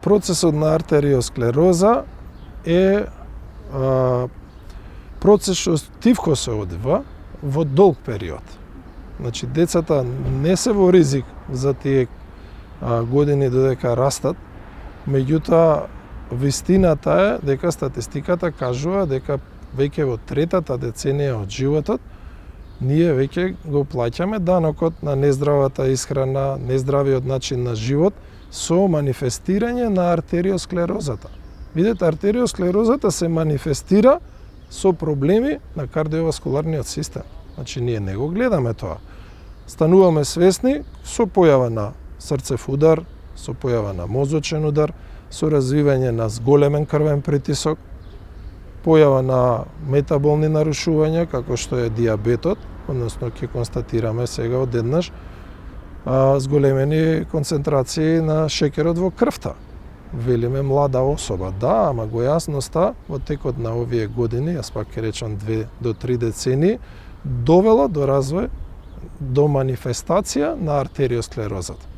процесот на артериосклероза е процес што тивко се одвива во долг период. Значи, децата не се во ризик за тие години додека растат, меѓутоа вистината е дека статистиката кажува дека веќе во третата деценија од животот ние веќе го плаќаме данокот на нездравата исхрана, нездравиот начин на живот со манифестирање на артериосклерозата. Видете, артериосклерозата се манифестира со проблеми на кардиоваскуларниот систем. Значи, ние не го гледаме тоа. Стануваме свесни со појава на срцев удар, со појава на мозочен удар, со развивање на зголемен крвен притисок, појава на метаболни нарушувања, како што е диабетот, односно ќе констатираме сега одеднаш зголемени концентрации на шеќерот во крвта. Велиме млада особа. Да, ама го јасноста во текот на овие години, јас пак ќе речам 2 до 3 децении, довела до развој, до манифестација на артериосклерозата.